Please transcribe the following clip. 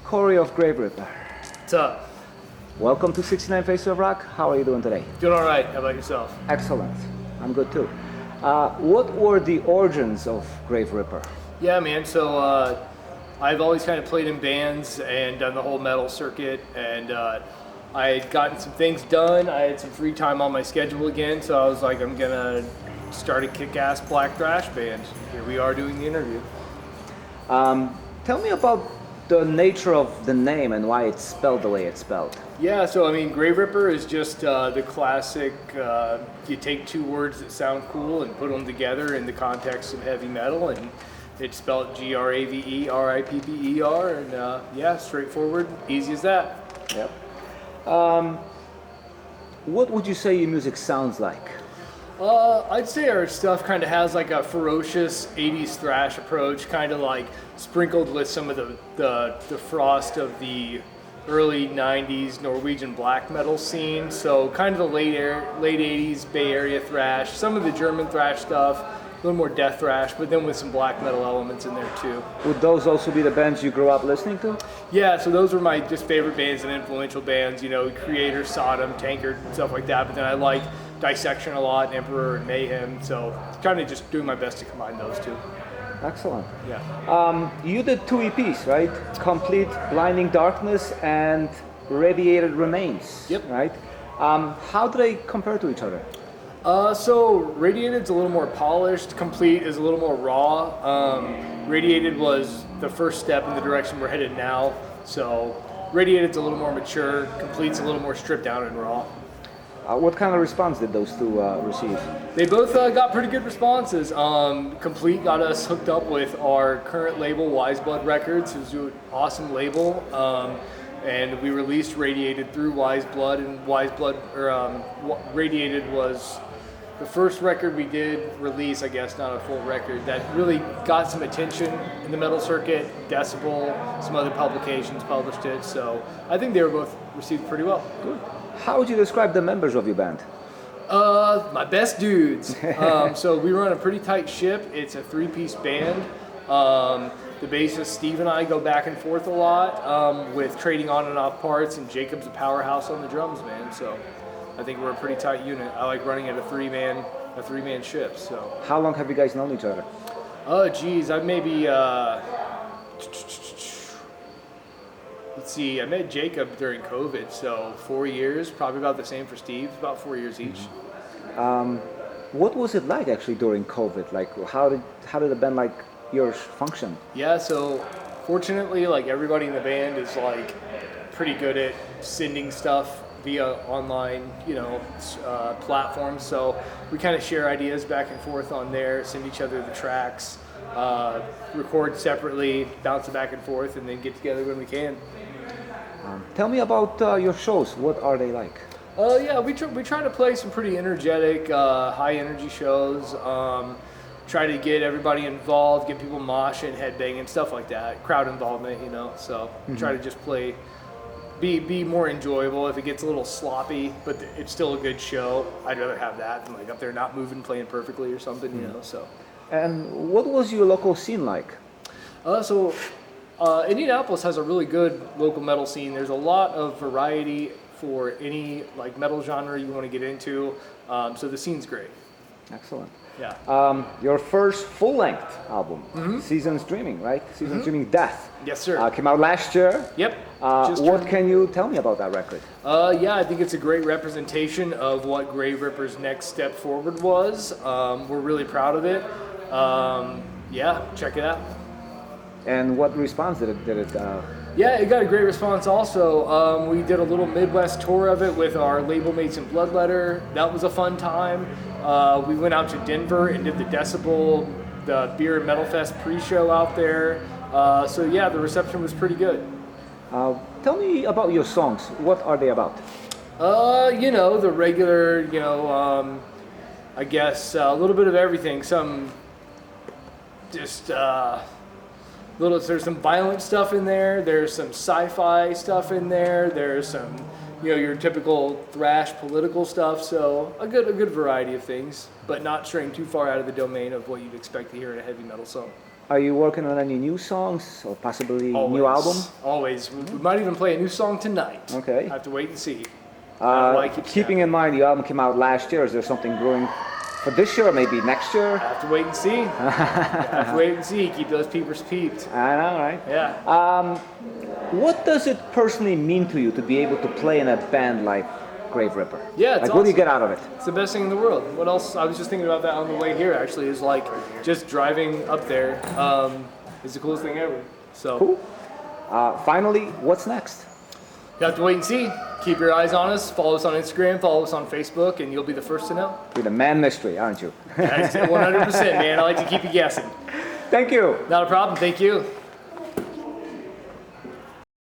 Corey of Graveripper. What's up? Welcome to 69 Faces of Rock. How are you doing today? Doing all right. How about yourself? Excellent. I'm good too. What were the origins of Graveripper? Yeah, man. So I've always kind of played in bands and done the whole metal circuit, and I had gotten some things done. I had some free time on my schedule again, so I was like, I'm gonna start a kick-ass black thrash band. Here we are doing the interview. Tell me about the nature of the name and why it's spelled the way it's spelled. Yeah, so I mean, Graveripper is just the classic, you take two words that sound cool and put them together in the context of heavy metal, and it's spelled Graveripper, and yeah, straightforward, easy as that. Yep. What would you say your music sounds like? I'd say our stuff kind of has like a ferocious 80s thrash approach, kind of like sprinkled with some of the frost of the early 90s Norwegian black metal scene. So kind of the late 80s Bay Area thrash, some of the German thrash stuff, a little more death thrash, but then with some black metal elements in there too. Would those also be the bands you grew up listening to? Yeah, so those were my just favorite bands and influential bands, you know, Creator, Sodom, Tankard, stuff like that. But then I like Dissection a lot, Emperor and Mayhem, so kind of just doing my best to combine those two. Excellent. Yeah. You did two EPs, right? Complete Blinding Darkness and Radiated Remains. Yep. Right? How do they compare to each other? So Radiated's a little more polished, Complete is a little more raw. Radiated was the first step in the direction we're headed now, so Radiated's a little more mature, Complete's a little more stripped down and raw. What kind of response did those two receive? They both got pretty good responses. Complete got us hooked up with our current label, Wise Blood Records, who's an awesome label. And we released Radiated through Wise Blood, and Radiated was the first record we did release, I guess, not a full record, that really got some attention in the metal circuit. Decibel, some other publications published it, so I think they were both received pretty well. Good. How would you describe the members of your band? My best dudes. So we run a pretty tight ship. It's a three-piece band. The bassist Steve and I go back and forth a lot with trading on and off parts, and Jacob's a powerhouse on the drums, man. So I think we're a pretty tight unit. I like running at a three-man ship. So. How long have you guys known each other? Oh, geez, I maybe. Let's see, I met Jacob during COVID, so 4 years, probably about the same for Steve, about 4 years each. What was it like actually during COVID? Like, how did a band like yours function? Yeah, so fortunately, like everybody in the band is like pretty good at sending stuff via online, platforms. So we kind of share ideas back and forth on there, send each other the tracks, record separately, bounce it back and forth, and then get together when we can. Tell me about your shows. What are they like? Yeah, we try to play some pretty energetic, high energy shows. Try to get everybody involved, get people moshing, headbanging, stuff like that. Crowd involvement, So try to just play, be more enjoyable. If it gets a little sloppy, but it's still a good show, I'd rather have that than like up there not moving, playing perfectly or something, So. And what was your local scene like? Indianapolis has a really good local metal scene. There's a lot of variety for any like metal genre you want to get into. So the scene's great. Excellent. Yeah. Your first full-length album, Seasons Dreaming, right? Seasons Dreaming Death. Yes, sir. Came out last year. Yep. What can you tell me about that record? Yeah, I think it's a great representation of what Graveripper's next step forward was. We're really proud of it. Yeah, check it out. And what response did it? Yeah, it got a great response also. We did a little Midwest tour of it with our label mates in Bloodletter. That was a fun time. We went out to Denver and did the Decibel, the Beer and Metal Fest pre-show out there. So yeah, the reception was pretty good. Tell me about your songs. What are they about? The regular, I guess a little bit of everything. Some just... there's some violent stuff in there. There's some sci-fi stuff in there. There's some, your typical thrash political stuff. So a good variety of things, but not straying too far out of the domain of what you'd expect to hear in a heavy metal song. Are you working on any new songs or possibly new album? Always. We might even play a new song tonight. Okay. I have to wait and see. Keeping in mind the album came out last year, is there something brewing for this year or maybe next year? I have to wait and see. I have to wait and see. Keep those peepers peeped. I know, right? Yeah. What does it personally mean to you to be able to play in a band like Graveripper? Yeah, it's like, what do you awesome. get out of it? It's the best thing in the world. What else? I was just thinking about that on the way here. Actually, is like just driving up there is the coolest thing ever. So. Cool. Finally, what's next? You have to wait and see. Keep your eyes on us. Follow us on Instagram. Follow us on Facebook, and you'll be the first to know. You're the man mystery, aren't you? That's 100%, man. I like to keep you guessing. Thank you. Not a problem. Thank you.